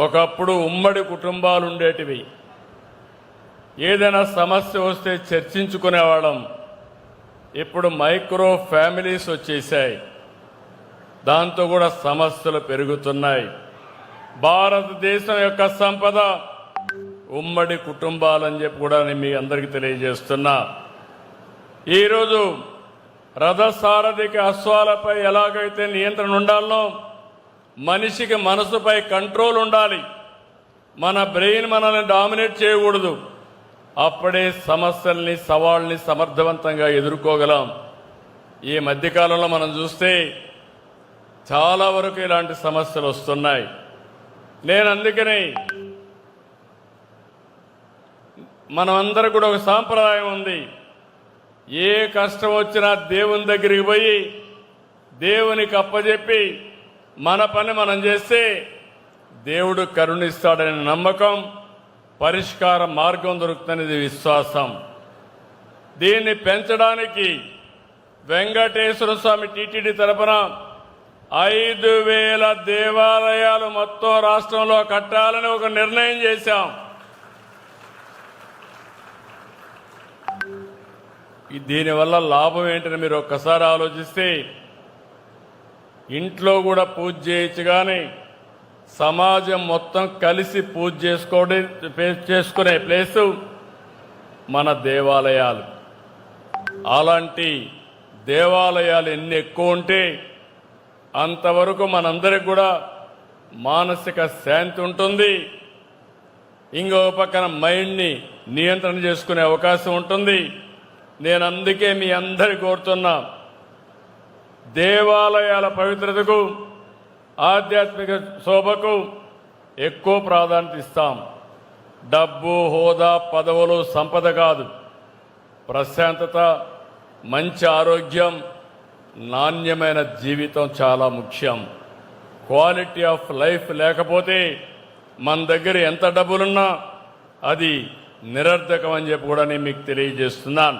ఒకప్పుడు ఉమ్మడి కుటుంబాలు ఉండేటివి. ఏదైనా సమస్య వస్తే చర్చించుకునేవాళ్ళం. ఇప్పుడు మైక్రో ఫ్యామిలీస్ వచ్చేసాయి. దాంతో కూడా సమస్యలు పెరుగుతున్నాయి. భారతదేశం యొక్క సంపద ఉమ్మడి కుటుంబాలని చెప్పి కూడా నేను మీ అందరికీ తెలియజేస్తున్నా. ఈరోజు రథసారథికి అశ్వాలపై ఎలాగైతే నియంత్రణ ఉండాలనో మనిషికి మనసుపై కంట్రోల్ ఉండాలి. మన బ్రెయిన్ మనల్ని డామినేట్ చేయకూడదు. అప్పుడే సమస్యల్ని సవాళ్ళని సమర్థవంతంగా ఎదుర్కోగలం. ఈ మధ్యకాలంలో మనం చూస్తే చాలా వరకు ఇలాంటి సమస్యలు వస్తున్నాయి. నేను అందుకని మనమందరం కూడా ఒక సాంప్రదాయం ఉంది. ఏ కష్టం వచ్చినా దేవుని దగ్గరికి పోయి దేవునికి అప్పచెప్పి మన పని మనం చేస్తే దేవుడు కరుణిస్తాడనే నమ్మకం, పరిష్కార మార్గం దొరుకుతుందనేది విశ్వాసం. దీన్ని పెంచడానికి వెంకటేశ్వర స్వామి టీటీడీ తరపున 5,000 దేవాలయాలు మొత్తం రాష్ట్రంలో కట్టాలని ఒక నిర్ణయం చేశాం. దీనివల్ల లాభం ఏంటని మీరు ఒక్కసారి ఆలోచిస్తే, ఇంట్లో కూడా పూజ చేయొచ్చు, కానీ సమాజం మొత్తం కలిసి పూజ చేసుకునే ప్లేసు మన దేవాలయాలు. అలాంటి దేవాలయాలు ఎన్ని ఎక్కువ ఉంటే అంతవరకు మనందరికి కూడా మానసిక శాంతి ఉంటుంది. ఇంకో పక్కన మైండ్ని నియంత్రణ చేసుకునే అవకాశం ఉంటుంది. నేను అందుకే మీ అందరి కోరుతున్నా, దేవాలయాల పవిత్రతకు, ఆధ్యాత్మిక శోభకు ఎక్కువ ప్రాధాన్యత ఇస్తాం. డబ్బు, హోదా, పదవులు సంపద కాదు. ప్రశాంతత, మంచి ఆరోగ్యం, నాణ్యమైన జీవితం చాలా ముఖ్యం. క్వాలిటీ ఆఫ్ లైఫ్ లేకపోతే మన దగ్గర ఎంత డబ్బులున్నా అది నిరర్ధకం అని చెప్పి కూడా నేను మీకు తెలియజేస్తున్నాను.